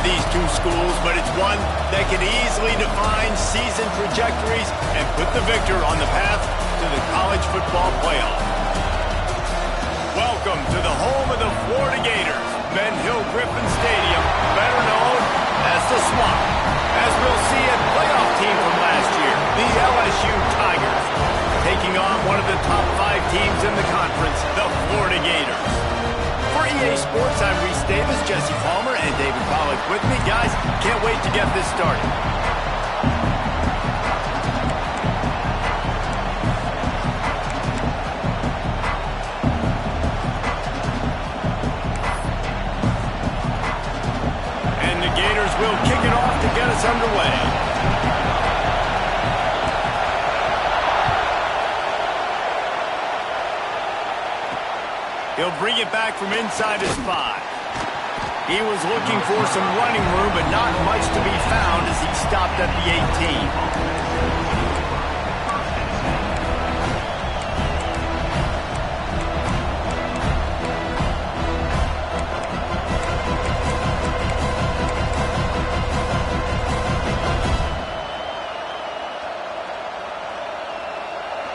these two schools, but it's one that can easily define season trajectories and put the victor on the path to the college football playoff. Welcome to the home of the Florida Gators, Ben Hill Griffin Stadium, better known as the Swamp, as we'll see a playoff team from last year, the LSU Tigers, taking on one of the top 5 teams in the conference, the Florida Gators. For EA Sports, I'm Reese Davis, Jesse Palmer, and David Pollack with me. Guys, can't wait to get this started. And the Gators will kick it off to get us underway. He'll bring it back from inside his 5. He was looking for some running room, but not much to be found as he stopped at the 18.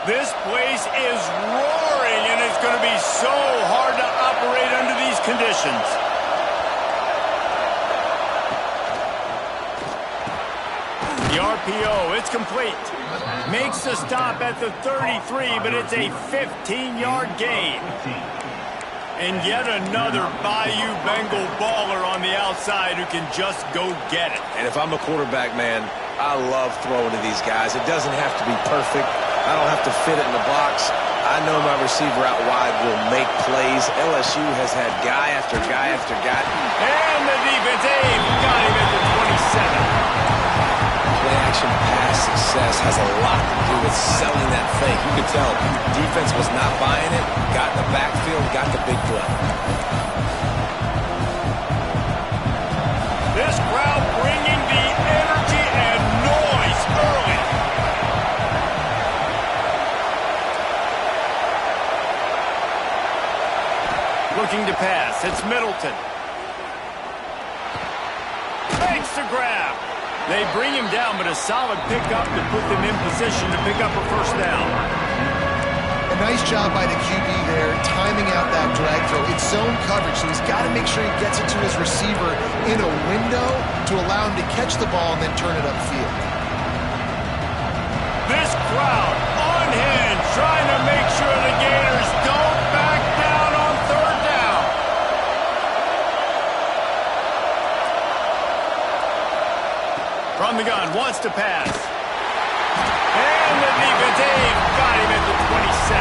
This place is roaring, and it's going to be so hard to operate under these conditions. The RPO, it's complete. Makes the stop at the 33, but it's a 15-yard gain. And yet another Bayou Bengal baller on the outside who can just go get it. And if I'm a quarterback, man, I love throwing to these guys. It doesn't have to be perfect. I don't have to fit it in the box. I know my receiver out wide will make plays. LSU has had guy after guy after guy. And the defense, got him at the 27. Play-action pass success has a lot to do with selling that fake. You could tell defense was not buying it, got in the backfield, got the big play. This crowd bringing the energy and noise early. Looking to pass. It's Middleton. Makes the grab. They bring him down, but a solid pickup to put them in position to pick up a first down. A nice job by the QB there, timing out that drag throw. It's zone coverage, so he's got to make sure he gets it to his receiver in a window to allow him to catch the ball and then turn it upfield. This crowd on hand, trying to make sure the Gators don't back down on third down. From the gun, wants to pass. And the defense, got him at the 27.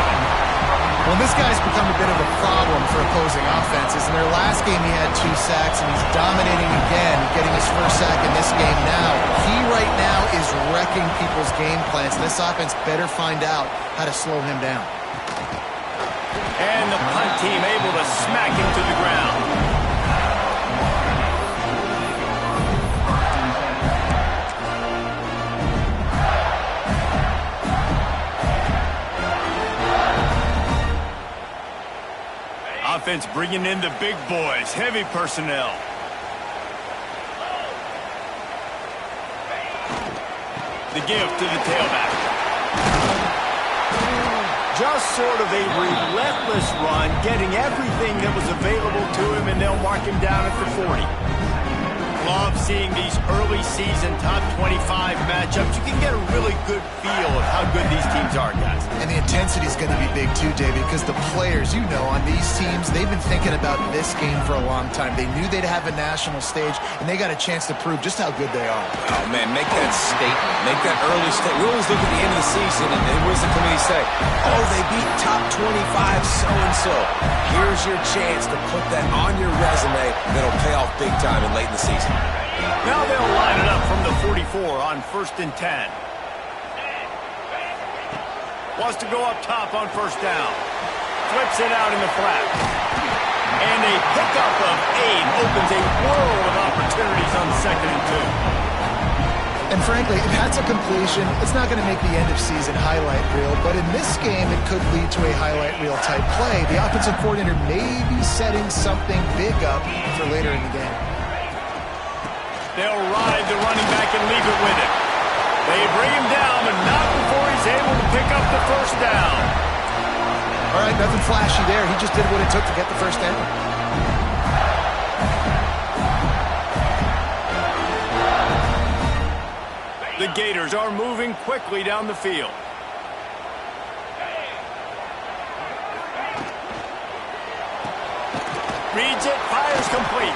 Well, this guy's become a bit of a problem for opposing offenses. In their last game, he had 2 sacks, and he's dominating again, getting his first sack in this game now. He right now is wrecking people's game plans. This offense better find out how to slow him down. And the punt team able to smack him to the ground. Offense bringing in the big boys, heavy personnel. The give to the tailback. Just sort of a relentless run, getting everything that was available to him, and they'll mark him down at the 40. Love seeing these early season top 25 matchups. You can get a really good feel of how good these teams are, guys. And the intensity is going to be big too, David, because the players, you know, on these teams, they've been thinking about this game for a long time. They knew they'd have a national stage, and they got a chance to prove just how good they are. Oh, man, make that statement. Make that early statement. We always look at the end of the season, and what does the committee say? Oh, they beat top 25 so-and-so. Here's your chance to put that on your resume that'll pay off big time and late in the season. Now they'll line it up from the 44 on 1st and 10. Wants to go up top on first down. Flips it out in the flat. And a pickup of 8 opens a world of opportunities on 2nd and 2. And frankly, if that's a completion, it's not going to make the end of season highlight reel, but in this game, it could lead to a highlight reel type play. The offensive coordinator may be setting something big up for later in the game. They'll ride the running back and leave it with him. They bring him down, but not before he's able to pick up the first down. All right, nothing flashy there. He just did what it took to get the first down. The Gators are moving quickly down the field. Reads it, fires complete.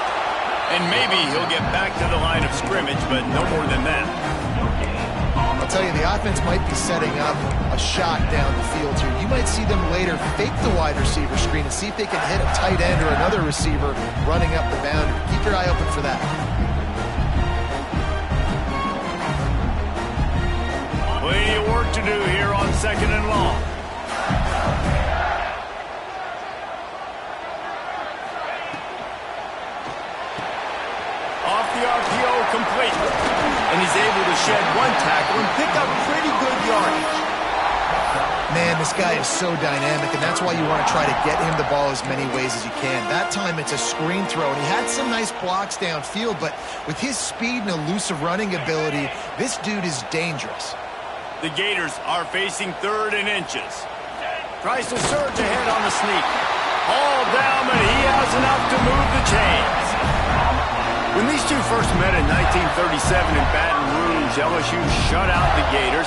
And maybe he'll get back to the line of scrimmage, but no more than that. I'll tell you, the offense might be setting up a shot down the field here. You might see them later fake the wide receiver screen and see if they can hit a tight end or another receiver running up the boundary. Keep your eye open for that. Plenty of work to do here on 2nd and long. Off the RPO, complete. And he's able to shed one tackle and pick up pretty good yardage. Man, this guy is so dynamic, and that's why you want to try to get him the ball as many ways as you can. That time it's a screen throw, and he had some nice blocks downfield, but with his speed and elusive running ability, this dude is dangerous. The Gators are facing 3rd and inches. Tries to surge ahead on the sneak. All down, but he has enough to move the chains. When these two first met in 1937 in Baton Rouge, LSU shut out the Gators.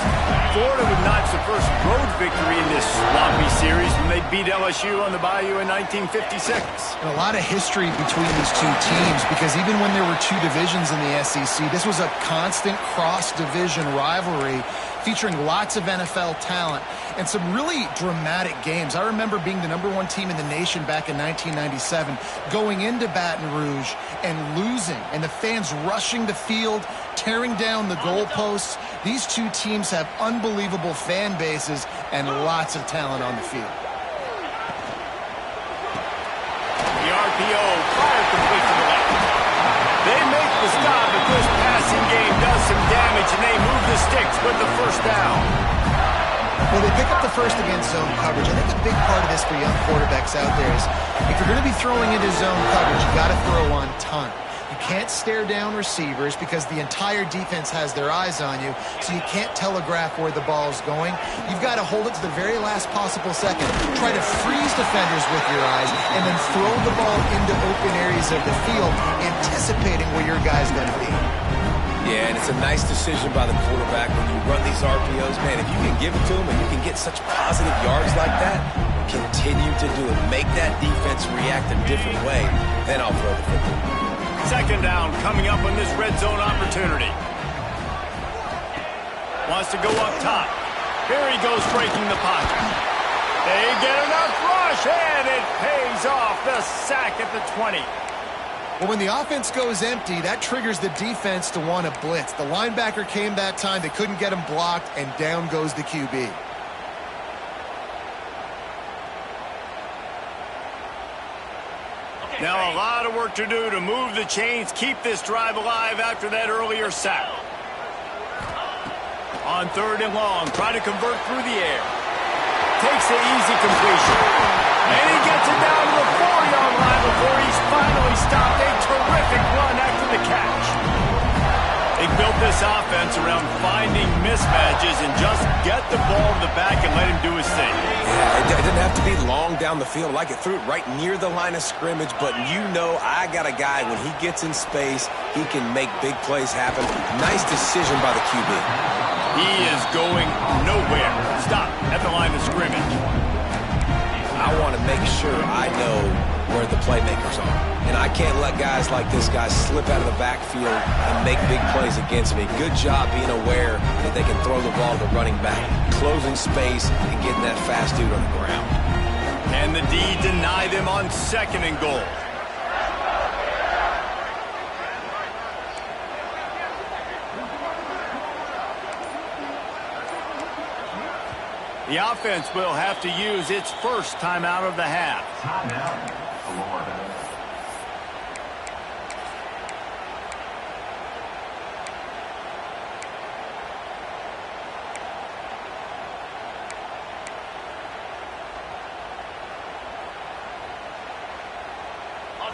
Florida would notch the first road victory in this swampy series when they beat LSU on the Bayou in 1956. And a lot of history between these two teams, because even when there were two divisions in the SEC, this was a constant cross-division rivalry featuring lots of NFL talent and some really dramatic games. I remember being the #1 team in the nation back in 1997, going into Baton Rouge and losing, and the fans rushing the field, tearing down the goalposts. These two teams have unbelievable fan bases and lots of talent on the field. The RPO, fire complete to the left. They make the stop, but this passing game does some damage, and they move the sticks with the first down. Well, they pick up the first against zone coverage. I think a big part of this for young quarterbacks out there is if you're going to be throwing into zone coverage, you got to throw on time. You can't stare down receivers because the entire defense has their eyes on you, so you can't telegraph where the ball's going. You've got to hold it to the very last possible second. Try to freeze defenders with your eyes and then throw the ball into open areas of the field, anticipating where your guy's going to be. Yeah, and it's a nice decision by the quarterback when you run these RPOs. Man, if you can give it to him and you can get such positive yards like that, continue to do it. Make that defense react a different way, then I'll throw the football. 2nd down coming up on this red zone opportunity. Wants to go up top. Here he goes breaking the pocket. They get enough rush, and it pays off. The sack at the 20. Well, when the offense goes empty, that triggers the defense to want to blitz. The linebacker came that time. They couldn't get him blocked, and down goes the QB. Now a lot of work to do to move the chains, keep this drive alive after that earlier sack. On 3rd and long, try to convert through the air. Takes the easy completion. And he gets it down to the 4-yard line before he's finally stopped. A terrific run after the catch. They built this offense around finding mismatches and just get the ball to the back and let him do his thing. Yeah, it didn't have to be long down the field. Like it threw it right near the line of scrimmage, but you know I got a guy, when he gets in space, he can make big plays happen. Nice decision by the QB. He is going nowhere. Stop at the line of scrimmage. I want to make sure I know where the playmakers are. And I can't let guys like this guy slip out of the backfield and make big plays against me. Good job being aware that they can throw the ball to the running back, closing space, and getting that fast dude on the ground. And the D deny them on 2nd and goal. The offense will have to use its first timeout of the half. Timeout, Florida.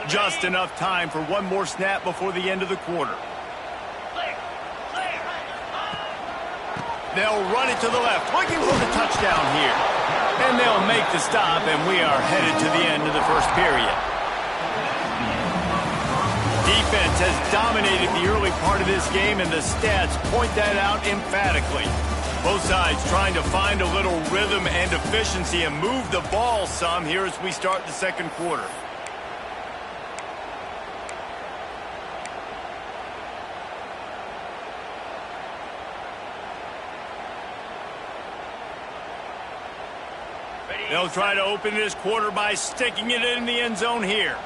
Just enough time for one more snap before the end of the quarter. They'll run it to the left, looking for the touchdown here. And they'll make the stop, and we are headed to the end of the first period. Defense has dominated the early part of this game, and the stats point that out emphatically. Both sides trying to find a little rhythm and efficiency and move the ball some here as we start the second quarter. They'll try to open this quarter by sticking it in the end zone here.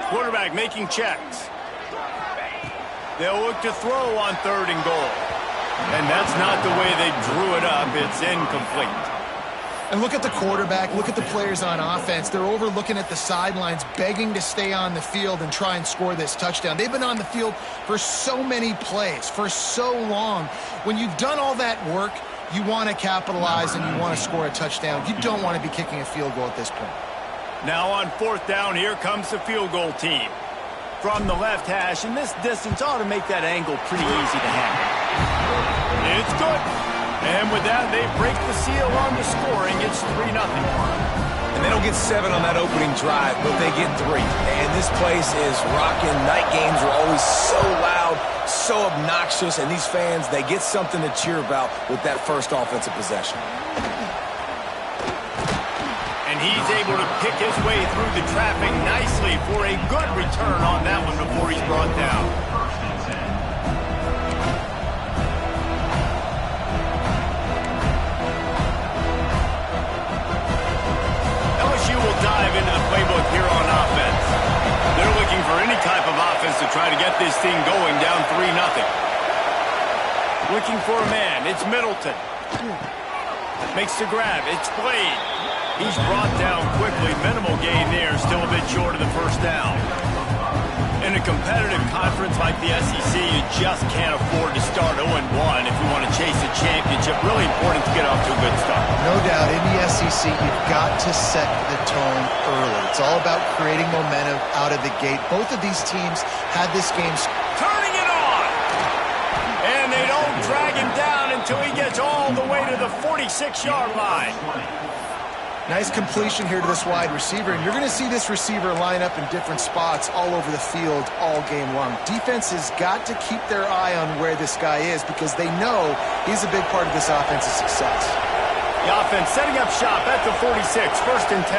Quarterback making checks. They'll look to throw on 3rd and goal. And that's not the way they drew it up. It's incomplete. And look at the quarterback, look at the players on offense. They're over looking at the sidelines, begging to stay on the field and try and score this touchdown. They've been on the field for so many plays, for so long. When you've done all that work, you want to capitalize and you want to score a touchdown. You don't want to be kicking a field goal at this point. Now on 4th down, here comes the field goal team. From the left hash, and this distance ought to make that angle pretty easy to handle. It's good. And with that, they break the seal on the scoring. It's 3-0. And they don't get 7 on that opening drive, but they get 3. And this place is rocking. Night games are always so loud, so obnoxious, and these fans, they get something to cheer about with that first offensive possession. And he's able to pick his way through the traffic nicely for a good return on that one before he's brought down. LSU will dive into the playbook here on offense. They're looking for any type of offense to try to get this thing going down 3-0. Looking for a man. It's Middleton. Makes the grab. It's Blade. He's brought down quickly. Minimal gain there. Still a bit short of the first down. In a competitive conference like the SEC, you just can't afford to start 0-1 if you want to chase a championship. Really important to get off to a good start. No doubt, in the SEC, you've got to set the tone early. It's all about creating momentum out of the gate. Both of these teams had this game. Turning it on! And they don't drag him down until he gets all the way to the 46-yard line. Nice completion here to this wide receiver, and you're going to see this receiver line up in different spots all over the field all game long. Defense has got to keep their eye on where this guy is because they know he's a big part of this offense's success. The offense setting up shop at the 46, 1st and 10.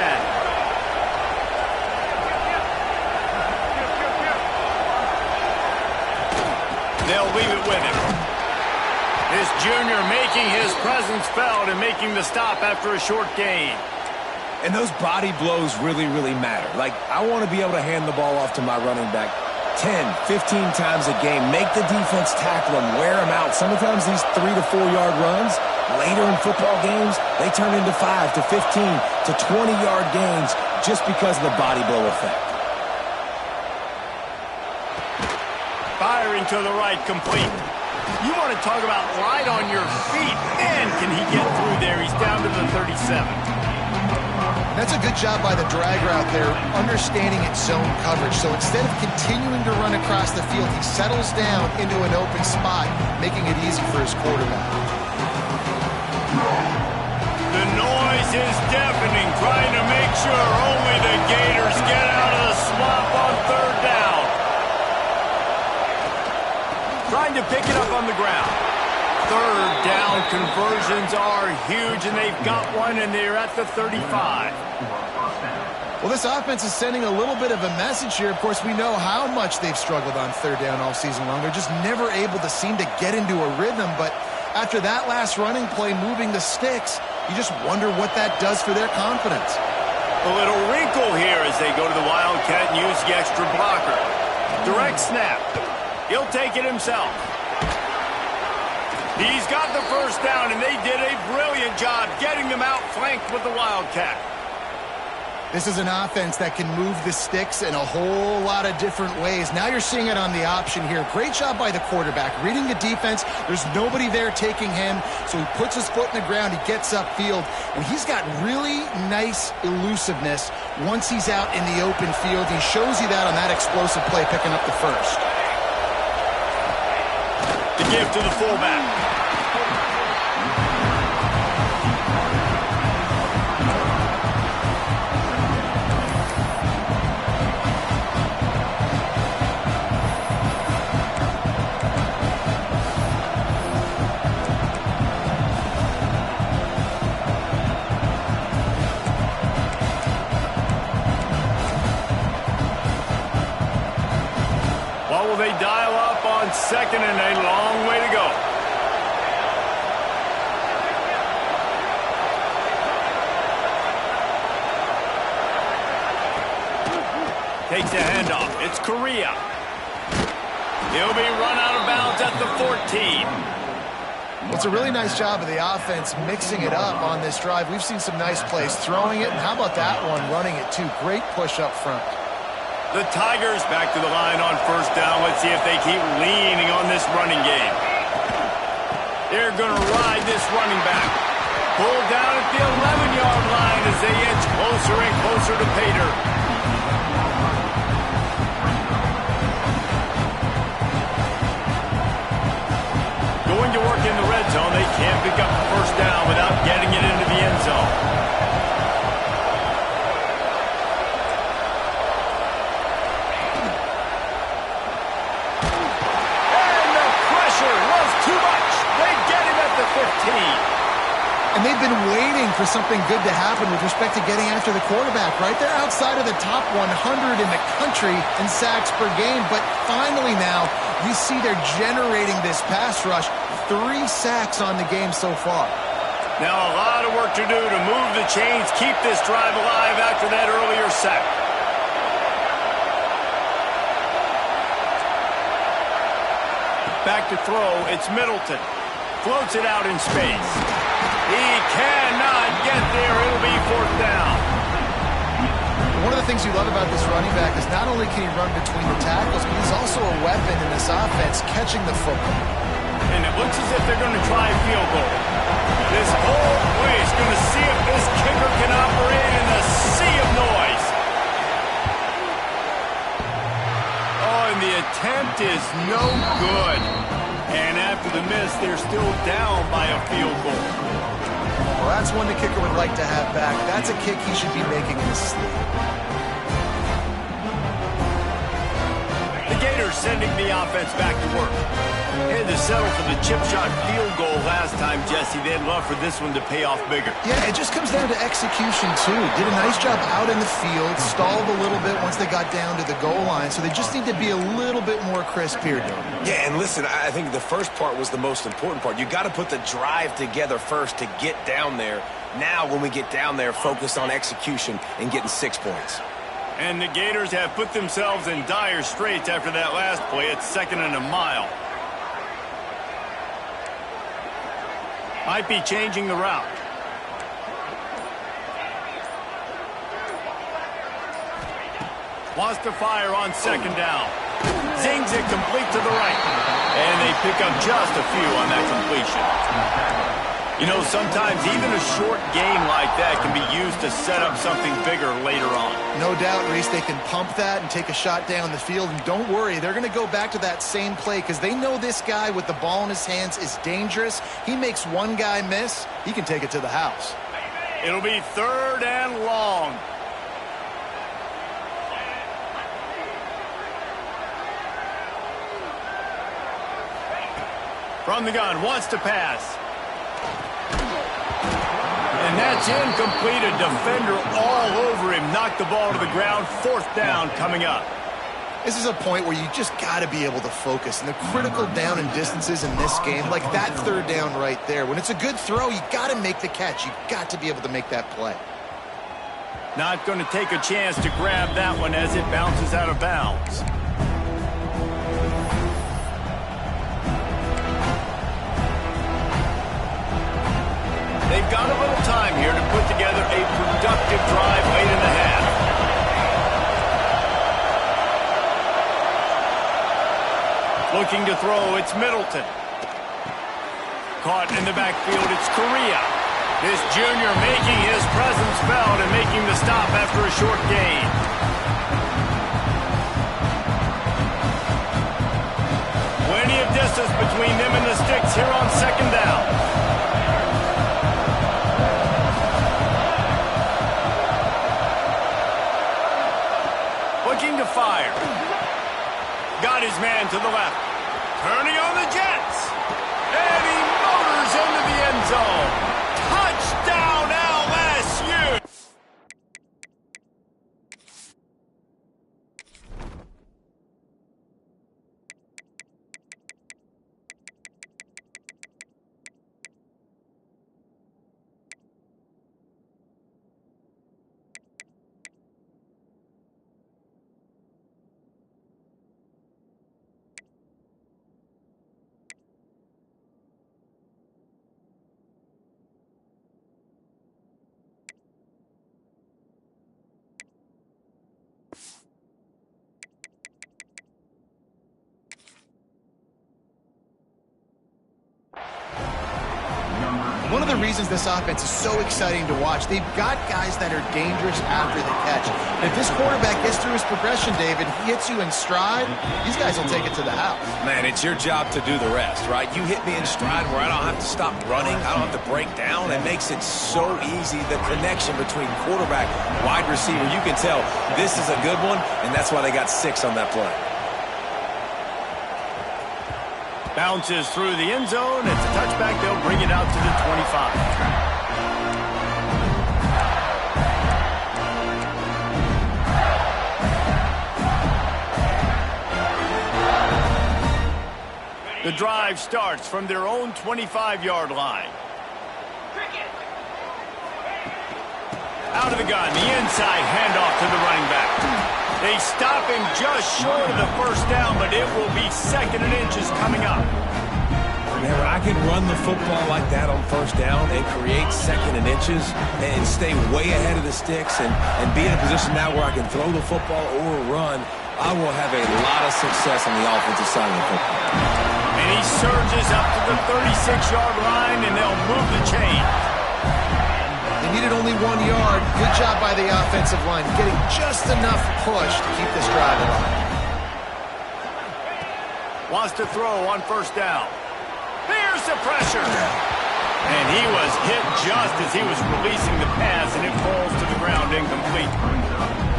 They'll leave it with him. This junior making his presence felt and making the stop after a short gain. And those body blows really, really matter. Like, I want to be able to hand the ball off to my running back 10, 15 times a game. Make the defense tackle him, wear him out. Sometimes these 3 to 4 yard runs, later in football games, they turn into 5 to 15 to 20-yard gains just because of the body blow effect. Firing to the right, complete. You want to talk about light on your feet. Man, can he get through there. He's down to the 37. That's a good job by the drag route there, understanding its zone coverage. So instead of continuing to run across the field, he settles down into an open spot, making it easy for his quarterback. The noise is deafening, trying to make sure only the Gators get out of the swamp on 3rd down. Trying to pick it up on the ground. 3rd down conversions are huge, and they've got one, and they're at the 35. Well, this offense is sending a little bit of a message here. Of course, we know how much they've struggled on 3rd down all season long. They're just never able to seem to get into a rhythm, but after that last running play moving the sticks, you just wonder what that does for their confidence. A little wrinkle here as they go to the Wildcat and use the extra blocker. Direct snap. He'll take it himself. He's got the first down, and they did a brilliant job getting them outflanked with the Wildcat. This is an offense that can move the sticks in a whole lot of different ways. Now you're seeing it on the option here. Great job by the quarterback. Reading the defense, there's nobody there taking him, so he puts his foot in the ground, he gets upfield, and he's got really nice elusiveness once he's out in the open field. He shows you that on that explosive play, picking up the first. The give to the fullback. Will they dial up on second and a long way to go? Takes a handoff. It's Correa. He'll be run out of bounds at the 14. Well, it's a really nice job of the offense mixing it up on this drive. We've seen some nice plays throwing it, and how about that one running it too? Great push up front. The Tigers back to the line on first down. Let's see if they keep leaning on this running game. They're going to ride this running back. Pulled down at the 11-yard line as they inch closer and closer to Pater. Going to work in the red zone. They can't pick up the first down without getting it into the end zone. And they've been waiting for something good to happen with respect to getting after the quarterback, right? They're outside of the top 100 in the country in sacks per game, but finally now you see they're generating this pass rush. 3 sacks on the game so far. Now a lot of work to do to move the chains, keep this drive alive after that earlier sack. Back to throw, it's Middleton. Floats it out in space. He cannot get there. It'll be fourth down. One of the things you love about this running back is not only can he run between the tackles, but he's also a weapon in this offense, catching the football. And it looks as if they're going to try a field goal. This whole place going to see if this kicker can operate in the sea of noise. Oh, and the attempt is no good. And after the miss, they're still down by a field goal. Well, that's one the kicker would like to have back. That's a kick he should be making in his sleep. The Gators sending the offense back to work. Had to settle for the chip shot field goal last time, Jesse. They'd love for this one to pay off bigger. Yeah, it just comes down to execution, too. Did a nice job out in the field, stalled a little bit once they got down to the goal line, so they just need to be a little bit more crisp here, Dylan. Yeah, and listen, I think the first part was the most important part. You got to put the drive together first to get down there. Now, when we get down there, focus on execution and getting 6 points. And the Gators have put themselves in dire straits after that last play. It's second and a mile. Might be changing the route. Wants to fire on second down. Zings it complete to the right. And they pick up just a few on that completion. You know, sometimes even a short game like that can be used to set up something bigger later on. No doubt, Reese, they can pump that and take a shot down the field. And don't worry, they're going to go back to that same play because they know this guy with the ball in his hands is dangerous. He makes one guy miss, he can take it to the house. It'll be third and long. From the gun, wants to pass. And that's incomplete. A defender all over him. Knocked the ball to the ground. Fourth down coming up. This is a point where you just got to be able to focus. And the critical down and distances in this game, like that third down right there. When it's a good throw, you got to make the catch. You got to be able to make that play. Not going to take a chance to grab that one as it bounces out of bounds. They've got a little time here to put together a productive drive late in the half. Looking to throw, it's Middleton. Caught in the backfield, it's Correa. This junior making his presence felt and making the stop after a short gain. Plenty of distance between them and the sticks here on second down. Looking to fire. Got his man to the left. Turning on the Jets. And he motors into the end zone. Touchdown LSU. One of the reasons this offense is so exciting to watch, they've got guys that are dangerous after the catch. If this quarterback gets through his progression, David, he hits you in stride, these guys will take it to the house. Man, it's your job to do the rest, right? You hit me in stride where I don't have to stop running. I don't have to break down. It makes it so easy, the connection between quarterback, wide receiver. You can tell this is a good one, and that's why they got 6 on that play. Bounces through the end zone. It's a touchback. They'll bring it out to the 25. The drive starts from their own 25-yard line. Out of the gun, the inside handoff to the running back. They stop him just short of the first down, but it will be 2nd and inches coming up. Remember, I can run the football like that on first down and create 2nd and inches and stay way ahead of the sticks and be in a position now where I can throw the football or run. I will have a lot of success on the offensive side of the football. And he surges up to the 36-yard line, and they'll move the chain. They needed only 1 yard. Good job by the offensive line, getting just enough push to keep this drive alive. Wants to throw on first down. Here's the pressure. And he was hit just as he was releasing the pass, and it falls to the ground incomplete.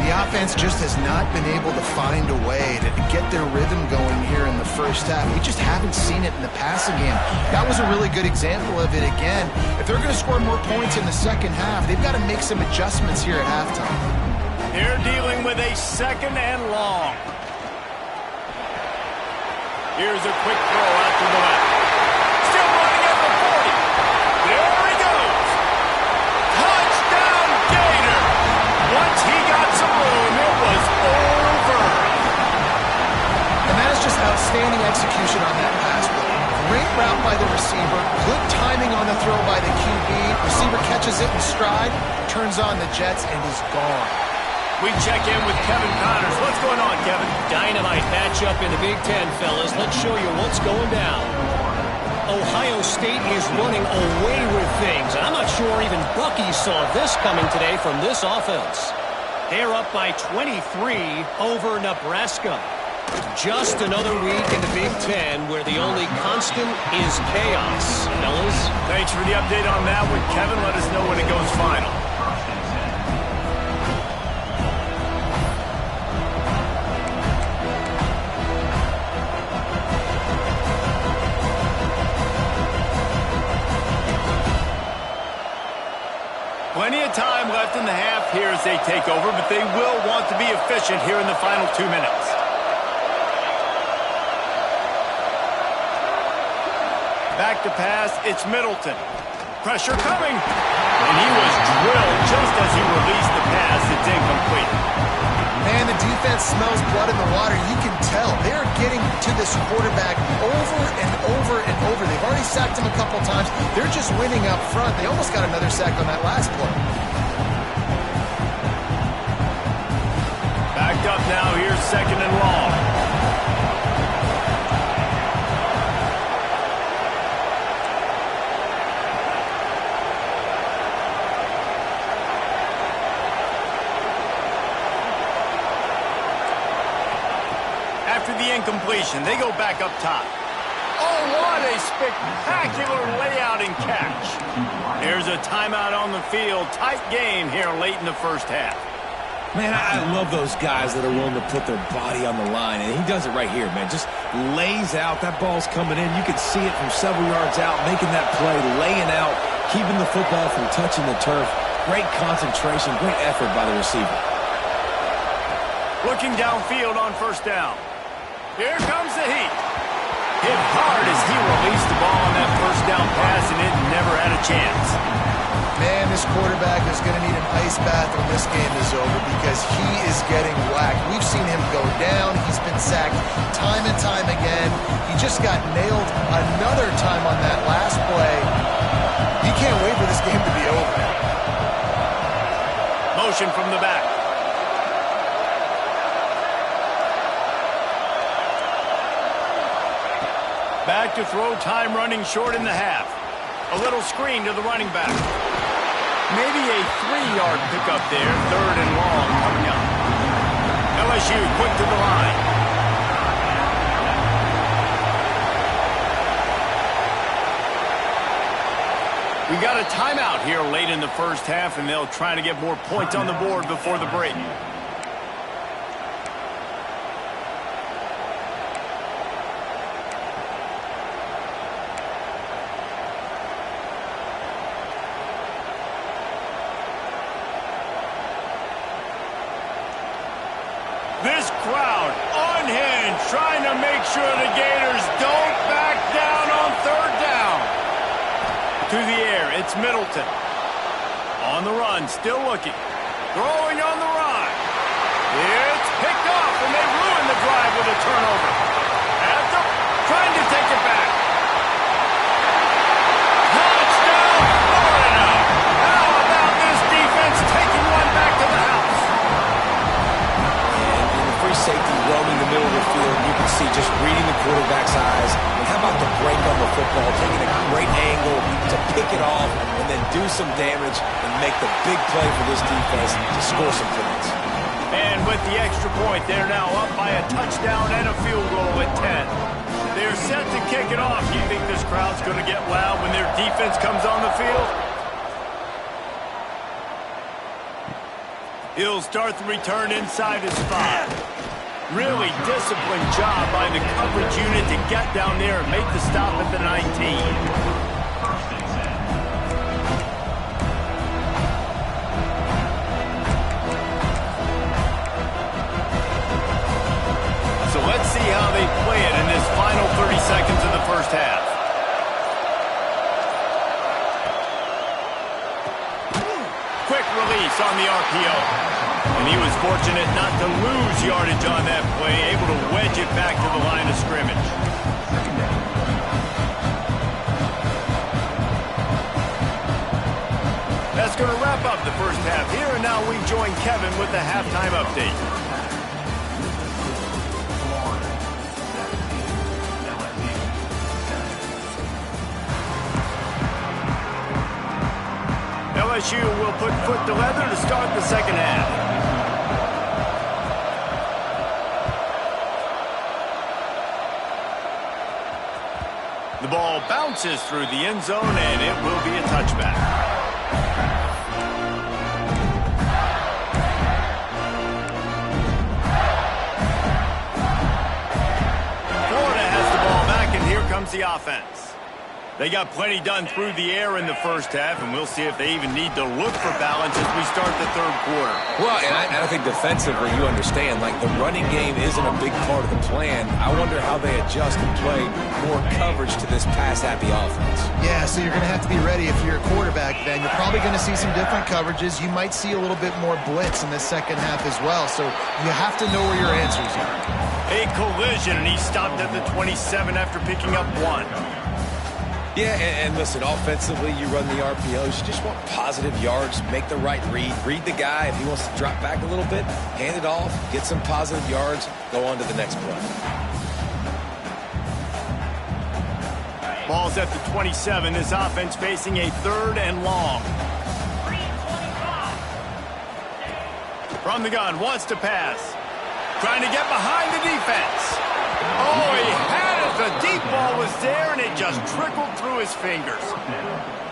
The offense just has not been able to find a way to get their rhythm going here in the first half. We just haven't seen it in the passing game. That was a really good example of it again. If they're going to score more points in the second half, they've got to make some adjustments here at halftime. They're dealing with a 2nd and long. Here's a quick throw out to the left. Still running at the 40. There he goes. Touchdown Gator. Once he got some room, it was over. And that is just outstanding execution on that pass play. Great route by the receiver, good timing on the throw by the QB. Receiver catches it in stride, turns on the Jets, and is gone. We check in with Kevin Connors. What's going on, Kevin? Dynamite matchup in the Big Ten, fellas. Let's show you what's going down. Ohio State is running away with things. I'm not sure even Bucky saw this coming today from this offense. They're up by 23 over Nebraska. Just another week in the Big Ten where the only constant is chaos, fellas. Thanks for the update on that one, Kevin. Let us know when it goes final. Plenty of time left in the half here as they take over, but they will want to be efficient here in the final 2 minutes. Back to pass, it's Middleton. Pressure coming. And he was drilled just as he released the pass. It's incomplete. Man, the defense smells blood in the water. You can tell. They're getting to this quarterback over and over and over. They've already sacked him a couple times. They're just winning up front. They almost got another sack on that last play. Backed up now. Here's 2nd and long. the incompletion. They go back up top. Oh, what a spectacular layout and catch. There's a timeout on the field. Tight game here late in the first half. Man, I love those guys that are willing to put their body on the line, and he does it right here, man. Just lays out. That ball's coming in. You can see it from several yards out, making that play, laying out, keeping the football from touching the turf. Great concentration, great effort by the receiver. Looking downfield on first down. Here comes the heat. Hit hard as he released the ball on that first down pass, and it never had a chance. Man, this quarterback is going to need an ice bath when this game is over because he is getting whacked. We've seen him go down. He's been sacked time and time again. He just got nailed another time on that last play. He can't wait for this game to be over. Motion from the back. Back to throw, time running short in the half. A little screen to the running back. Maybe a 3-yard pickup there, third and long coming up. LSU quick to the line. We got a timeout here late in the first half, and they'll try to get more points on the board before the break. This crowd unhinged, trying to make sure the Gators don't back down on third down. To the air, it's Middleton. On the run, still looking. Throwing on the run. It's picked off, and they ruin the drive with a turnover. After trying to take it back. Touchdown, Florida! How about this defense taking one back to the house? Safety roaming the middle of the field. You can see just reading the quarterback's eyes. And how about the break on the football, taking a great angle to pick it off and then do some damage and make the big play for this defense to score some points. And with the extra point, they're now up by a touchdown and a field goal at 10. They're set to kick it off. You think this crowd's going to get loud when their defense comes on the field? He'll start the return inside his 5. Really disciplined job by the coverage unit to get down there and make the stop at the 19. So let's see how they play it in this final 30 seconds of the first half. Quick release on the RPO. And he was fortunate not to lose yardage on that play, able to wedge it back to the line of scrimmage. That's going to wrap up the first half here, and now we join Kevin with the halftime update. LSU will put foot to leather to start the second half. The ball bounces through the end zone, and it will be a touchback. Florida has the ball back, and here comes the offense. They got plenty done through the air in the first half, and we'll see if they even need to look for balance as we start the third quarter. Well, and I think defensively, you understand, like the running game isn't a big part of the plan. I wonder how they adjust and play more coverage to this pass-happy offense. Yeah, so you're going to have to be ready if you're a quarterback then. You're probably going to see some different coverages. You might see a little bit more blitz in the second half as well, so you have to know where your answers are. A collision, and he stopped at the 27 after picking up 1. Yeah, and listen, offensively, you run the RPOs. You just want positive yards, make the right read the guy. If he wants to drop back a little bit, hand it off, get some positive yards, go on to the next play. Ball's at the 27. This offense facing a third and long. From the gun, wants to pass. Trying to get behind the defense. Oh, he had it. The deep ball was there, and it just trickled through his fingers.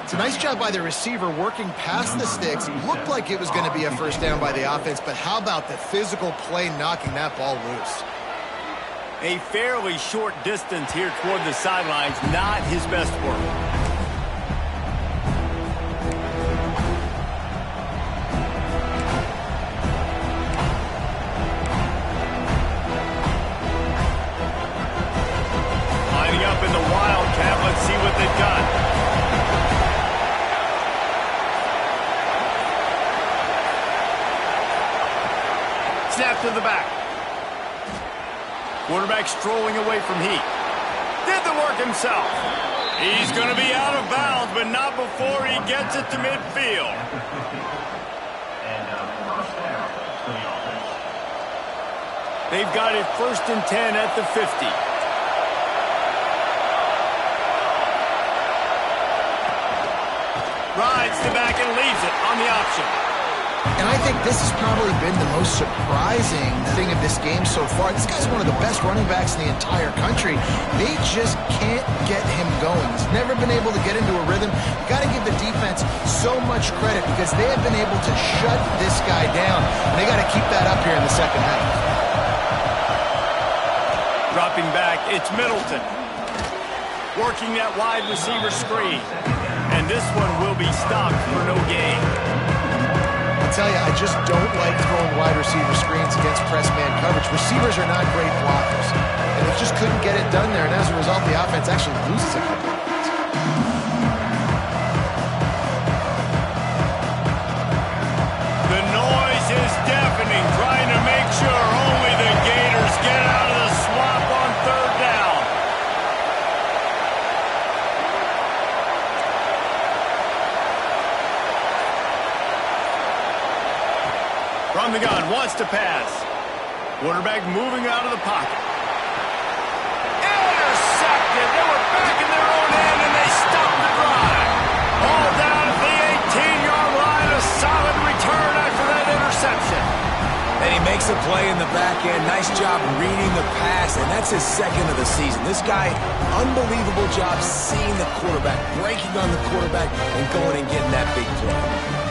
It's a nice job by the receiver working past the sticks. It looked like it was going to be a first down by the offense, but how about the physical play knocking that ball loose? A fairly short distance here toward the sidelines, not his best work. Lining up in the Wildcat, let's see what they've got. Snap to the back. Quarterback strolling away from heat. Did the work himself. He's going to be out of bounds, but not before he gets it to midfield. They've got it 1st and 10 at the 50. Rides the back and leaves it on the option. And I think this has probably been the most surprising thing of this game so far. This guy's one of the best running backs in the entire country. They just can't get him going. He's never been able to get into a rhythm. You got to give the defense so much credit because they have been able to shut this guy down. And they got to keep that up here in the second half. Dropping back, it's Middleton. Working that wide receiver screen. And this one will be stopped for no gain. I tell you, I just don't like throwing wide receiver screens against press man coverage. Receivers are not great blockers, and they just couldn't get it done there, and as a result, the offense actually loses a couple of points. The noise is deafening, trying to make sure only the Gators get out of the swamp on 3rd down. From the gun, wants to pass. Quarterback moving out of the pocket. Intercepted. They were back in their own end, and they stopped the drive. All down at the 18-yard line. A solid return after that interception. And he makes a play in the back end. Nice job reading the pass, and that's his 2nd of the season. This guy, unbelievable job seeing the quarterback, breaking on the quarterback, and going and getting that big play.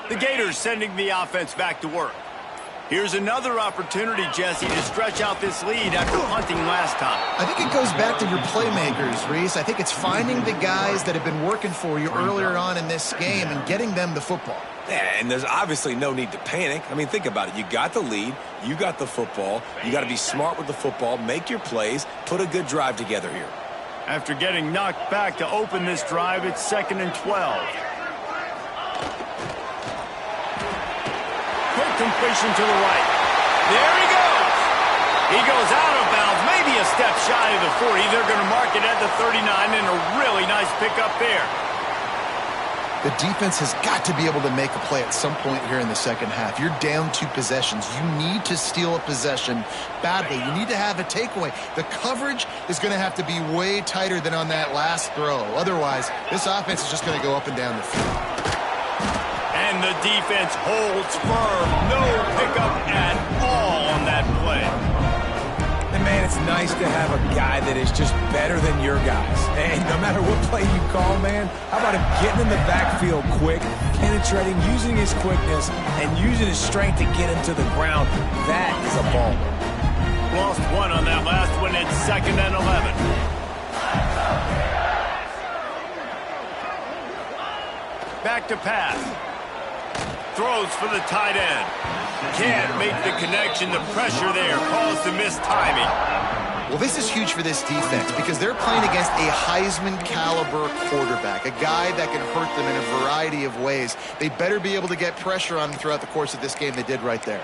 The Gators sending the offense back to work. Here's another opportunity, Jesse, to stretch out this lead after punting last time. I think it goes back to your playmakers, Reese. I think it's finding the guys that have been working for you earlier on in this game and getting them the football. Yeah, and there's obviously no need to panic. I mean, think about it. You got the lead. You got the football. You got to be smart with the football, make your plays, put a good drive together here. After getting knocked back to open this drive, it's 2nd and 12. Quick completion to the right. There he goes. He goes out of bounds, maybe a step shy of the 40. They're going to mark it at the 39, and a really nice pickup there. The defense has got to be able to make a play at some point here in the second half. You're down 2 possessions. You need to steal a possession badly. You need to have a takeaway. The coverage is going to have to be way tighter than on that last throw. Otherwise, this offense is just going to go up and down the field. And the defense holds firm. No pickup at all on that play. And, man, it's nice to have a guy that is just better than your guys. And no matter what play you call, man, how about him getting in the backfield quick, penetrating, using his quickness, and using his strength to get him to the ground. That is a ball. Lost 1 on that last one. It's 2nd and 11. Back to pass. Throws for the tight end. Can't make the connection. The pressure there caused the missed timing. Well, this is huge for this defense because they're playing against a Heisman-caliber quarterback, a guy that can hurt them in a variety of ways. They better be able to get pressure on him throughout the course of this game. They did right there.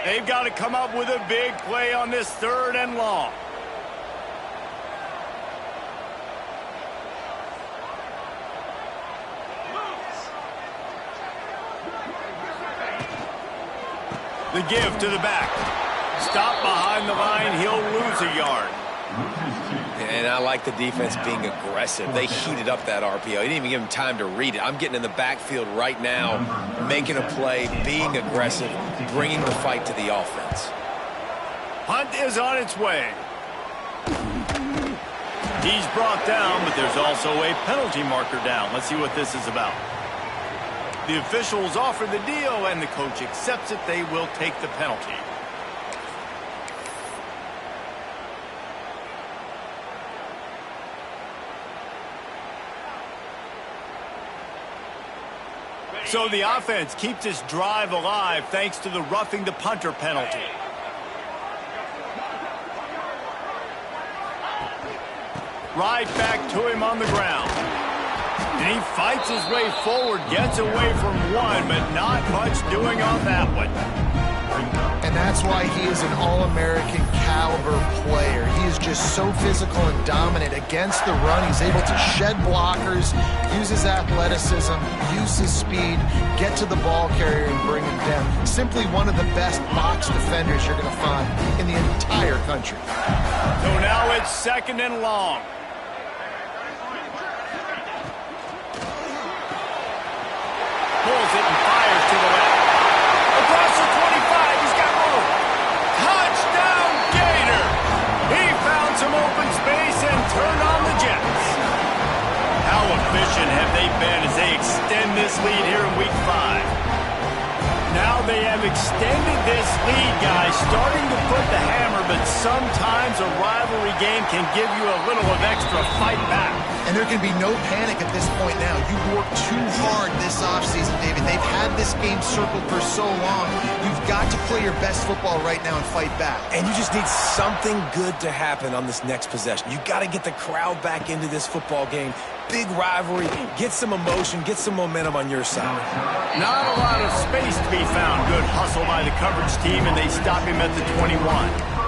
They've got to come up with a big play on this 3rd and long. The give to the back. Stop behind the line, he'll lose a yard. And I like the defense being aggressive. They heated up that RPO. He didn't even give him time to read it. I'm getting in the backfield right now, making a play, being aggressive, bringing the fight to the offense. Punt is on its way. He's brought down, but there's also a penalty marker down. Let's see what this is about. The officials offer the deal, and the coach accepts it. They will take the penalty. So the offense keeps this drive alive thanks to the roughing the punter penalty. Right back to him on the ground. And he fights his way forward, gets away from one, but not much doing on that one. And that's why he is an All-American caliber player. He is just so physical and dominant against the run. He's able to shed blockers, use his athleticism, use his speed, get to the ball carrier and bring him down. Simply one of the best box defenders you're going to find in the entire country. So now it's 2nd and long. Pulls it and fires to the left. Across the 25, he's got room. Touchdown, Gator! He found some open space and turned on the Jets. How efficient have they been as they extend this lead here in Week 5? Now they have extended this lead, guys, starting to put the hammer, but sometimes a rivalry game can give you a little of extra fight back. And there can be no panic at this point now. You've worked too hard this offseason, David. They've had this game circled for so long. You've got to play your best football right now and fight back. And you just need something good to happen on this next possession. You got to get the crowd back into this football game. Big rivalry. Get some emotion. Get some momentum on your side. Not a lot of space to be found. Good hustle by the coverage team, and they stop him at the 21.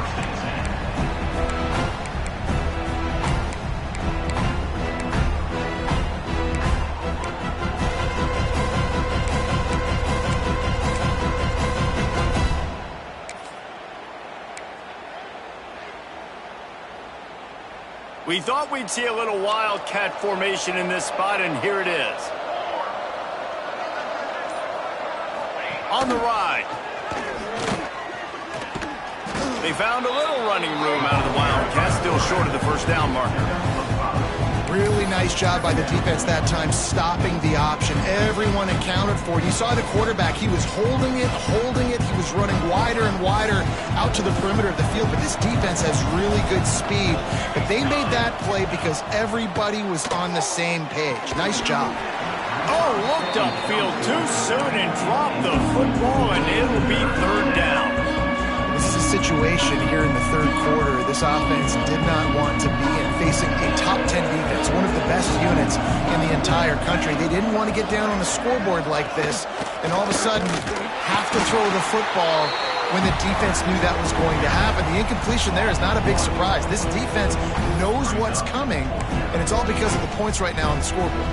We thought we'd see a little wildcat formation in this spot, and here it is. On the ride. They found a little running room out of the Wildcats, still short of the first down marker. Really nice job by the defense that time, stopping the option. Everyone accounted for it. You saw the quarterback. He was holding it. He was running wider and wider out to the perimeter of the field, but this defense has really good speed. But they made that play because everybody was on the same page. Nice job. Oh, looked upfield too soon and dropped the football, and it'll be 3rd down. This is a situation here in the 3rd quarter this offense did not want to be in, facing a top 10 defense, one of the best units in the entire country. They didn't want to get down on the scoreboard like this and all of a sudden have to throw the football when the defense knew that was going to happen. The incompletion there is not a big surprise. This defense knows what's coming, and it's all because of the points right now on the scoreboard.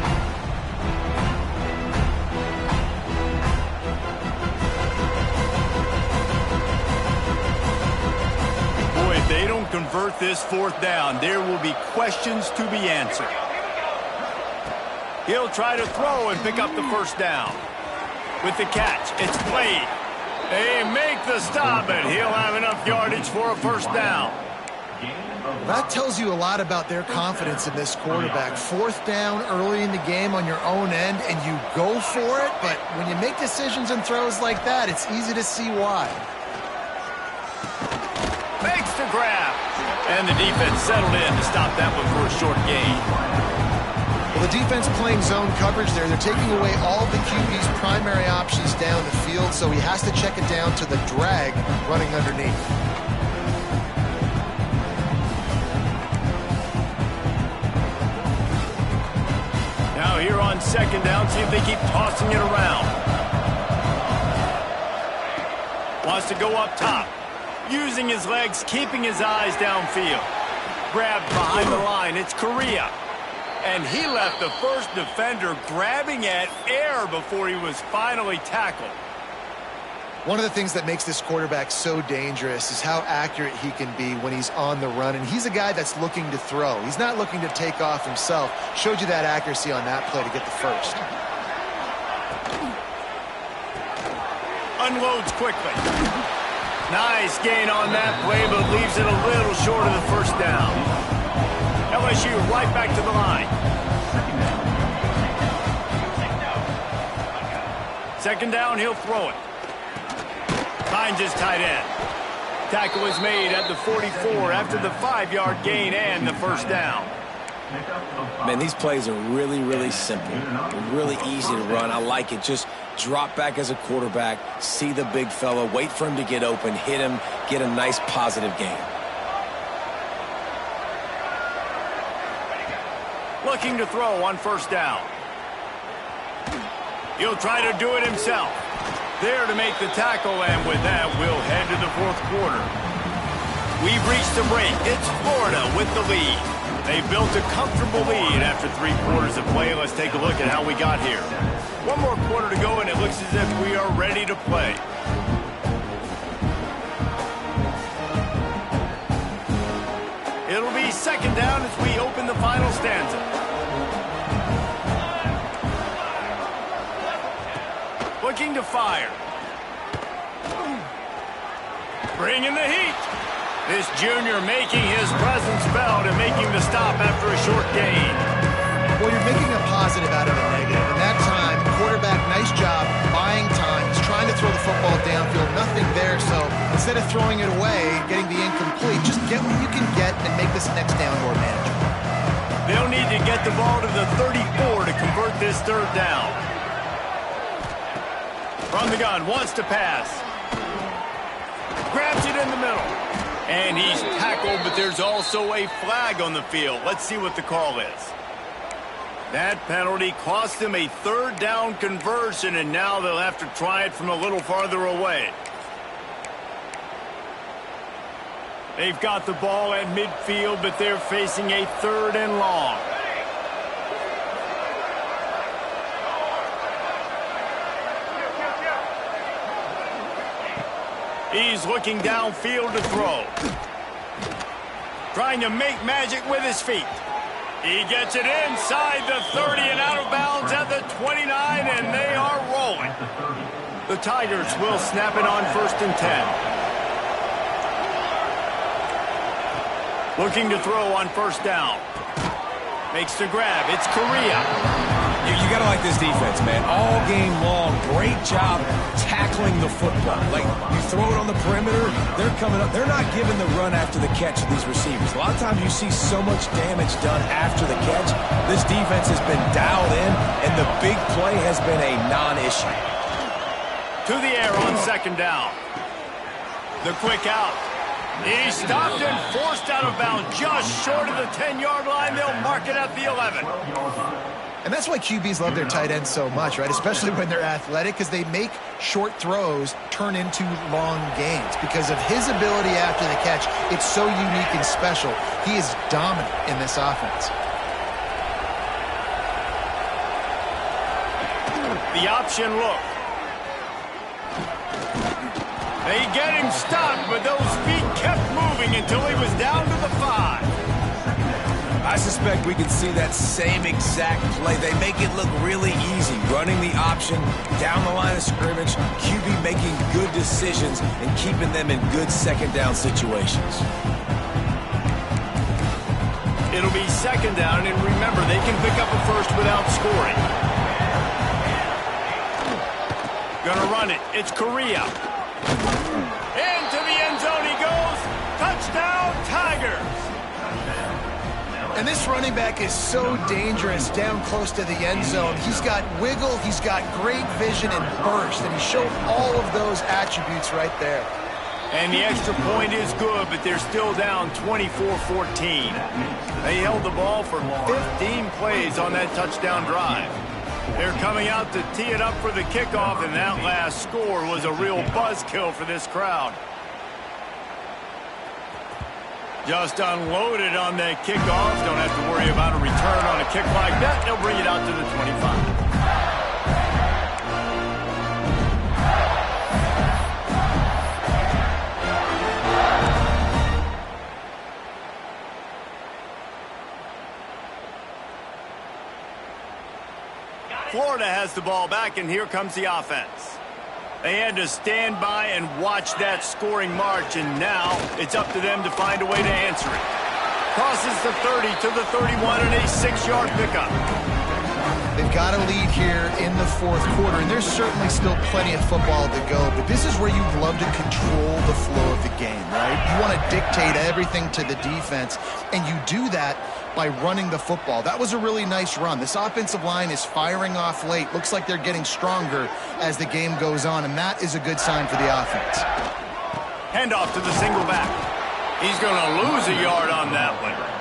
If they don't convert this 4th down, there will be questions to be answered. He'll try to throw and pick up the 1st down. With the catch, it's played. They make the stop, and he'll have enough yardage for a 1st down. That tells you a lot about their confidence in this quarterback. 4th down early in the game on your own end, and you go for it, but when you make decisions and throws like that, it's easy to see why. Makes the grab. And the defense settled in to stop that one for a short gain. Well, the defense playing zone coverage there. They're taking away all the QB's primary options down the field, so he has to check it down to the drag running underneath. Now here on 2nd down, see if they keep tossing it around. Wants to go up top. Using his legs, keeping his eyes downfield. Grabbed behind the line, it's Correa. And he left the first defender grabbing at air before he was finally tackled. One of the things that makes this quarterback so dangerous is how accurate he can be when he's on the run. And he's a guy that's looking to throw. He's not looking to take off himself. Showed you that accuracy on that play to get the first. Unloads quickly. Nice gain on that play, but leaves it a little short of the first down. LSU right back to the line. Second down, he'll throw it. Finds his tight end. Tackle is made at the 44 after the 5-yard gain and the first down. Man, these plays are really, really simple. They're really easy to run. I like it. Just drop back as a quarterback, see the big fella, wait for him to get open, hit him, get a nice positive gain. Looking to throw on first down. He'll try to do it himself. There to make the tackle, and with that, we'll head to the fourth quarter. We've reached the break. It's Florida with the lead. They built a comfortable lead after 3 quarters of play. Let's take a look at how we got here. One more quarter to go, and it looks as if we are ready to play. It'll be second down as we open the final stanza. Looking to fire. Bringing the heat. This junior making his presence felt and making the stop after a short gain. Well, you're making a positive out of a negative. And that time, quarterback, nice job, buying time. He's trying to throw the football downfield. Nothing there, so instead of throwing it away, getting the incomplete, just get what you can get and make this next down more manageable. They'll need to get the ball to the 34 to convert this third down. From the gun, wants to pass. Grabs it in the middle. And he's tackled, but there's also a flag on the field. Let's see what the call is. That penalty cost him a third down conversion, and now they'll have to try it from a little farther away. They've got the ball at midfield, but they're facing a third and long. He's looking downfield to throw. Trying to make magic with his feet. He gets it inside the 30 and out of bounds at the 29, and they are rolling. The Tigers will snap it on 1st and 10. Looking to throw on first down. Makes the grab. It's Correa. You got to like this defense, man. All game long, great job tackling the football. Like, you throw it on the perimeter, they're coming up. They're not giving the run after the catch to these receivers. A lot of times you see so much damage done after the catch. This defense has been dialed in, and the big play has been a non-issue. To the air on second down. The quick out. He stopped and forced out of bounds just short of the 10-yard line. They'll mark it at the 11. And that's why QBs love their tight ends so much, right? Especially when they're athletic, because they make short throws turn into long gains. Because of his ability after the catch, it's so unique and special. He is dominant in this offense. The option look. They get him stopped, but those feet kept moving until he was down to the 5. I suspect we can see that same exact play. They make it look really easy, running the option down the line of scrimmage, QB making good decisions and keeping them in good second down situations. It'll be second down, and remember, they can pick up a first without scoring. Gonna run it. It's Correa. Into the end zone he goes. Touchdown, Tigers. And this running back is so dangerous down close to the end zone. He's got wiggle, he's got great vision and burst, and he showed all of those attributes right there. And the extra point is good, but they're still down 24-14. They held the ball for 15 plays on that touchdown drive. They're coming out to tee it up for the kickoff, and that last score was a real buzzkill for this crowd. Just unloaded on that kickoff. Don't have to worry about a return on a kick like that. They'll bring it out to the 25. Florida has the ball back, and here comes the offense. They had to stand by and watch that scoring march, and now it's up to them to find a way to answer it. Crosses the 30 to the 31 and a 6-yard pickup. They've got a lead here in the fourth quarter, and there's certainly still plenty of football to go, but this is where you'd love to control the flow of the game, right? You want to dictate everything to the defense, and you do that by running the football. That was a really nice run. This offensive line is firing off late. Looks like they're getting stronger as the game goes on, and that is a good sign for the offense. Handoff to the single back. He's going to lose a yard on that one.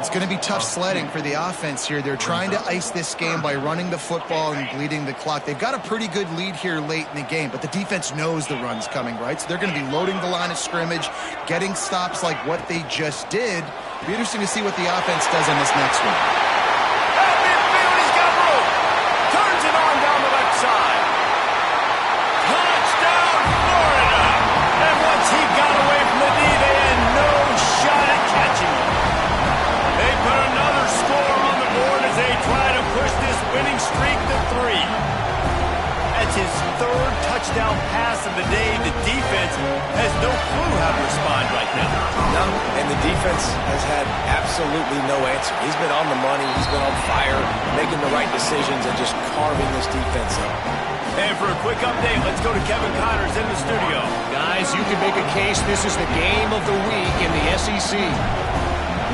It's going to be tough sledding for the offense here. They're trying to ice this game by running the football and bleeding the clock. They've got a pretty good lead here late in the game, but the defense knows the run's coming, right? So they're going to be loading the line of scrimmage, getting stops like what they just did. It'll be interesting to see what the offense does on this next one. He's got room. Turns it on down the left side. Touchdown, Florida! And once he got away from the knee, they had no shot at catching him. They put another score on the board as they try to push this winning streak to 3. That's his 3rd touchdown pass of the day. The defense has no clue how to respond right now. No, and the defense has had absolutely no answer. He's been on the money. He's been on fire, making the right decisions and just carving this defense up. And for a quick update, let's go to Kevin Connors in the studio. Guys, you can make a case this is the game of the week in the SEC.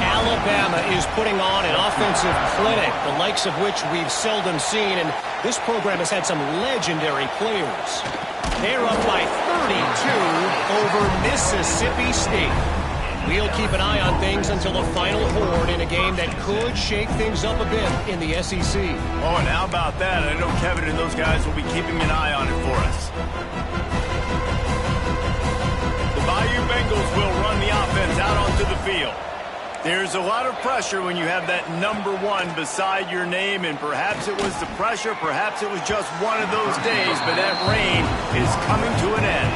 Alabama is putting on an offensive clinic, the likes of which we've seldom seen, and this program has had some legendary players. They're up by 32 over Mississippi State. We'll keep an eye on things until the final horde in a game that could shake things up a bit in the SEC. Oh, and how about that? I know Kevin and those guys will be keeping an eye on it for us. The Bayou Bengals will run the offense out onto the field. There's a lot of pressure when you have that number 1 beside your name, and perhaps it was the pressure, perhaps it was just one of those days, but that reign is coming to an end.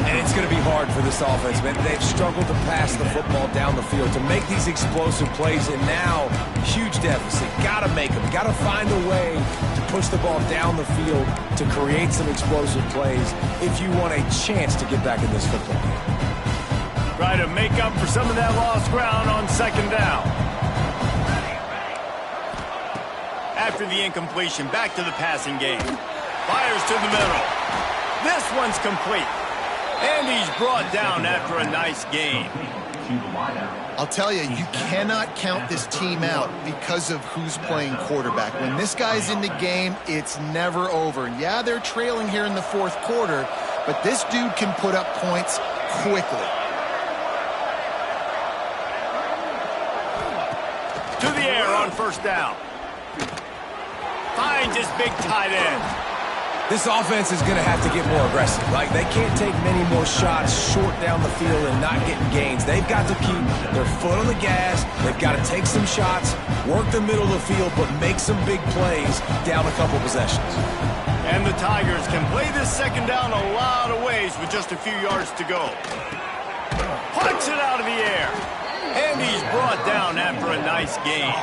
And it's going to be hard for this offense, man. They've struggled to pass the football down the field, to make these explosive plays, and now, huge deficit. Got to make them. Got to find a way to push the ball down the field to create some explosive plays if you want a chance to get back in this football game. Try to make up for some of that lost ground on 2nd down. After the incompletion, back to the passing game. Fires to the middle. This one's complete. And he's brought down after a nice game. I'll tell you, you cannot count this team out because of who's playing quarterback. When this guy's in the game, it's never over. Yeah, they're trailing here in the fourth quarter, but this dude can put up points quickly. To the air on 1st down. Finds his big tight end. This offense is going to have to get more aggressive. Like, they can't take many more shots short down the field and not getting gains. They've got to keep their foot on the gas. They've got to take some shots, work the middle of the field, but make some big plays down a couple possessions. And the Tigers can play this 2nd down a lot of ways with just a few yards to go. Punts it out of the air. And he's brought down after a nice game.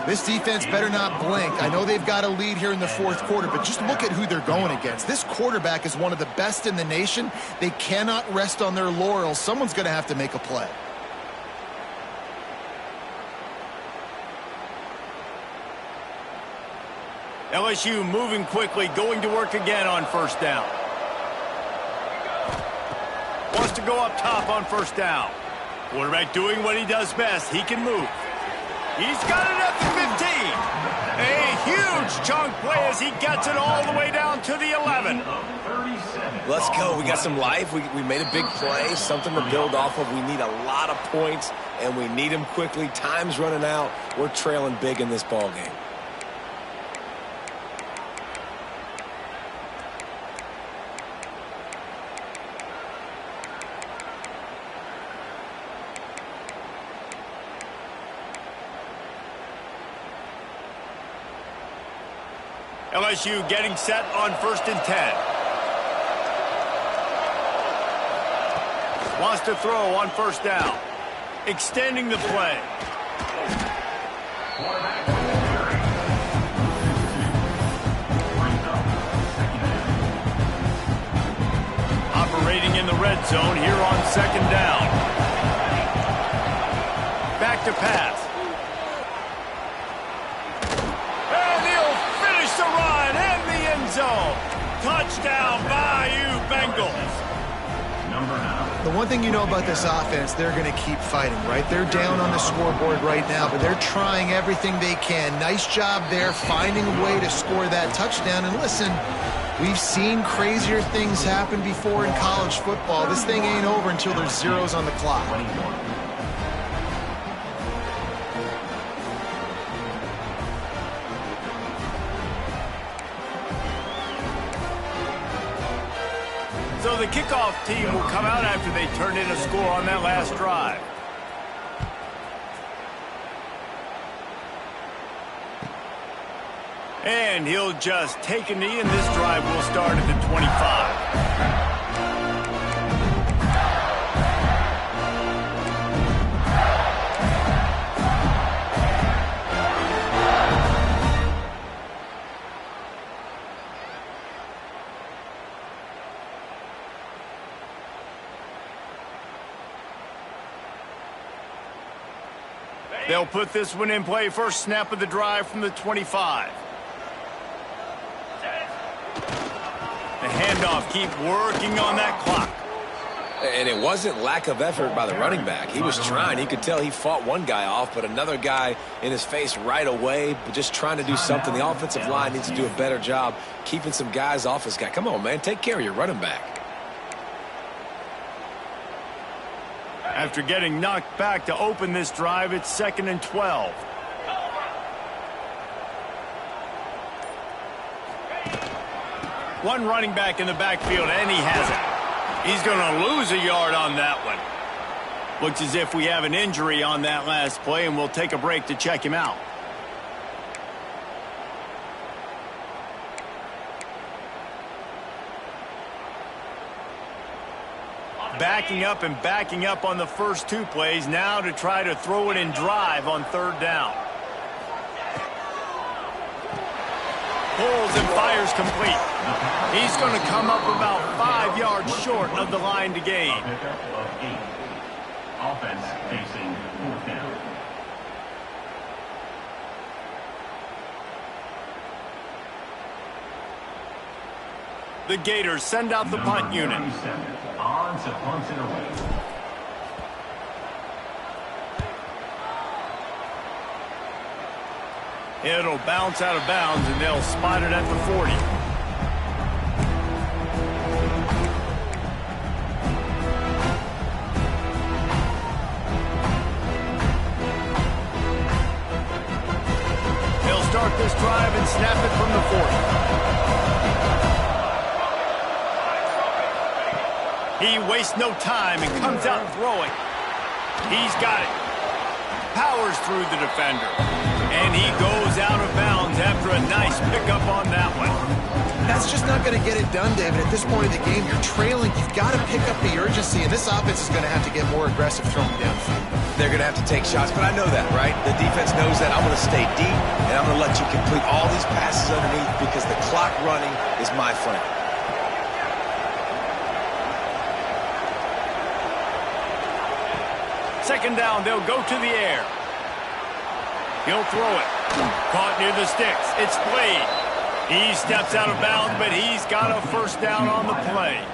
This defense better not blink. I know they've got a lead here in the fourth quarter, but just look at who they're going against. This quarterback is one of the best in the nation. They cannot rest on their laurels. Someone's going to have to make a play. LSU moving quickly, going to work again on 1st down. Wants to go up top on 1st down. Quarterback doing what he does best. He can move. He's got it at the 15. A huge chunk play as he gets it all the way down to the 11. Let's go. We got some life. We made a big play, something to build off of. We need a lot of points, and we need them quickly. Time's running out. We're trailing big in this ball game. LSU getting set on 1st and 10. Wants to throw on 1st down. Extending the play. in the red zone here on second down. Back to pass. And he'll finish the run in the end zone. Touchdown, Bayou Bengals. The one thing you know about this offense, they're going to keep fighting, right? They're down on the scoreboard right now, but they're trying everything they can. Nice job there, finding a way to score that touchdown. And listen, we've seen crazier things happen before in college football. This thing ain't over until there's zeros on the clock. So the kickoff team will come out after they turned in a score on that last drive. And he'll just take a knee, and this drive will start at the 25. They'll put this one in play. First snap of the drive from the 25. The handoff, keep working on that clock. And it wasn't lack of effort by the running back. He was trying. He could tell he fought one guy off, but another guy in his face right away, but just trying to do something. The offensive line needs to do a better job keeping some guys off his guy. Come on, man. Take care of your running back. After getting knocked back to open this drive, it's 2nd and 12. One running back in the backfield, and he has it. He's going to lose a yard on that one. Looks as if we have an injury on that last play, and we'll take a break to check him out. Backing up on the first two plays, now to try to throw it in drive on third down. Pulls and fires complete. He's going to come up about 5 yards short of the line to gain. Offense facing 4th down. The Gators send out the punt unit. On to punt it away. It'll bounce out of bounds, and they'll spot it at the 40. They'll start this drive and snap it from the 40. He wastes no time and comes out throwing. He's got it. Powers through the defender. And he goes out of bounds after a nice pickup on that one. That's just not going to get it done, David. At this point of the game, you're trailing. You've got to pick up the urgency, and this offense is going to have to get more aggressive throwing downfield. They're going to have to take shots, but I know that, right? The defense knows that. I'm going to stay deep, and I'm going to let you complete all these passes underneath because the clock running is my friend. Second down, they'll go to the air. He'll throw it. Caught near the sticks. It's played. He steps out of bounds, but he's got a first down on the play.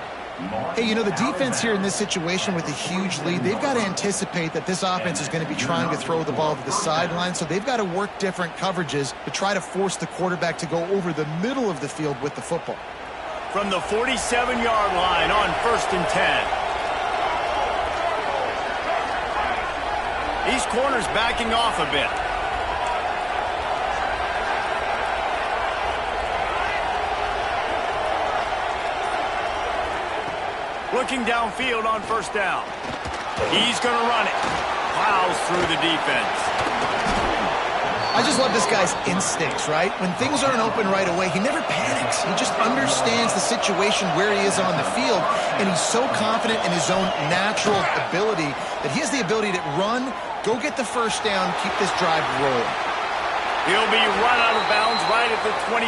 Hey, you know, the defense here in this situation with a huge lead, they've got to anticipate that this offense is going to be trying to throw the ball to the sideline, so they've got to work different coverages to try to force the quarterback to go over the middle of the field with the football. From the 47-yard line on 1st and 10. These corners backing off a bit. Looking downfield on first down. He's going to run it. Plows through the defense. I just love this guy's instincts, right? When things aren't open right away, he never panics. He just understands the situation where he is on the field, and he's so confident in his own natural ability that he has the ability to run, go get the first down, keep this drive rolling. He'll be run out of bounds right at the 25.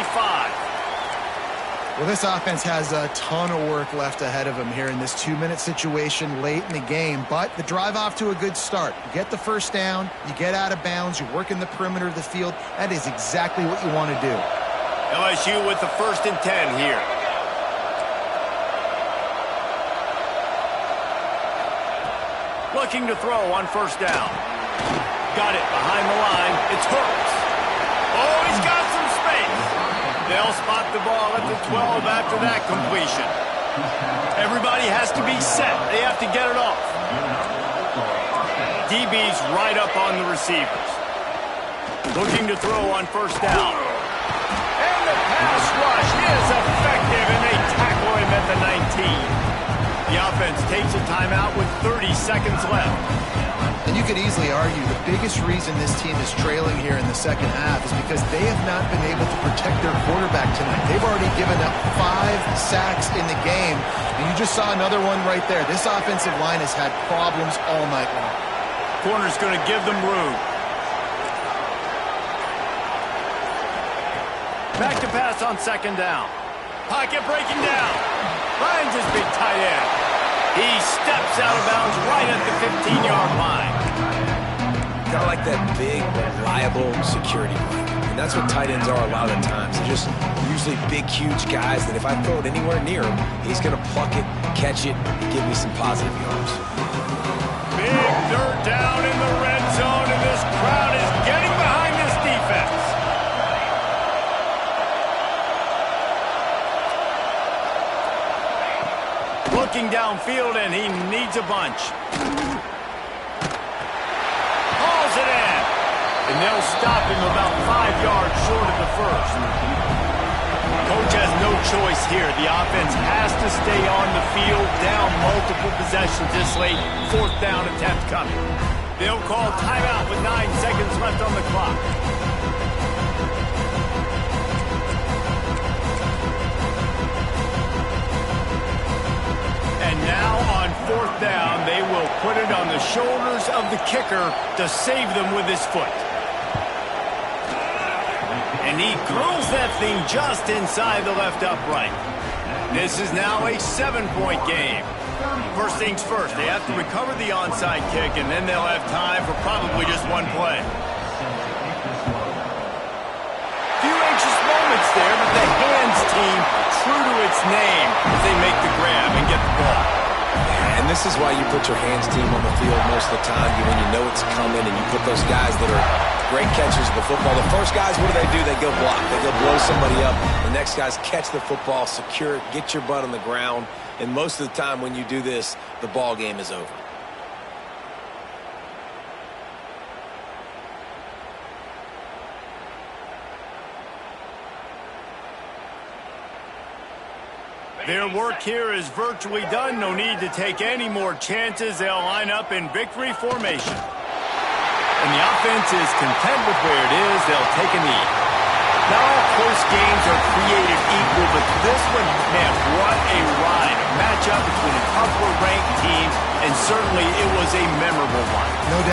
Well, this offense has a ton of work left ahead of them here in this 2-minute situation late in the game, but the drive off to a good start. You get the first down, you get out of bounds, you work in the perimeter of the field. That is exactly what you want to do. LSU with the 1st and 10 here. Looking to throw on 1st down. Got it behind the line. It's Hurts. Oh, he's got some space. They'll spot the ball at the 12 after that completion. Everybody has to be set. They have to get it off. DB's right up on the receivers. Looking to throw on 1st down. And the pass rush is effective, and they tackle him at the 19. The offense takes a timeout with 30 seconds left. And you could easily argue the biggest reason this team is trailing here in the second half is because they have not been able to protect their quarterback tonight. They've already given up 5 sacks in the game, and you just saw another one right there. This offensive line has had problems all night long. Corner's going to give them room. Back to pass on 2nd down. Pocket breaking down. Finds his big tight end. He steps out of bounds right at the 15-yard line. Kind of like that big, reliable security blanket. And that's what tight ends are a lot of the times. They're just usually big, huge guys that if I throw it anywhere near him, he's going to pluck it, catch it, and give me some positive yards. Big dirt down in the red zone, and this crowd is getting behind this defense. Looking downfield, and he needs a bunch. Hauls it in. And they'll stop him about 5 yards short of the 1st. Coach has no choice here. The offense has to stay on the field, down multiple possessions this late. 4th down attempt coming. They'll call timeout with 9 seconds left on the clock. And now on 4th down, they will put it on the shoulders of the kicker to save them with his foot. And he curls that thing just inside the left upright. This is now a 7-point game. First things first, they have to recover the onside kick, and then they'll have time for probably just one play. Few anxious moments there, but the hands team true to its name as they make the grab and get the ball. And this is why you put your hands team on the field most of the time when you know it's coming, and you put those guys that are great catchers of the football. The first guys, what do? They go block. They go blow somebody up. The next guys catch the football, secure it, get your butt on the ground. And most of the time when you do this, the ball game is over. Their work here is virtually done. No need to take any more chances. They'll line up in victory formation. And the offense is content with where it is. They'll take a knee. Not all close games are created equal, but this one, man, what a ride. A matchup between a couple of ranked teams, and certainly it was a memorable one. No doubt.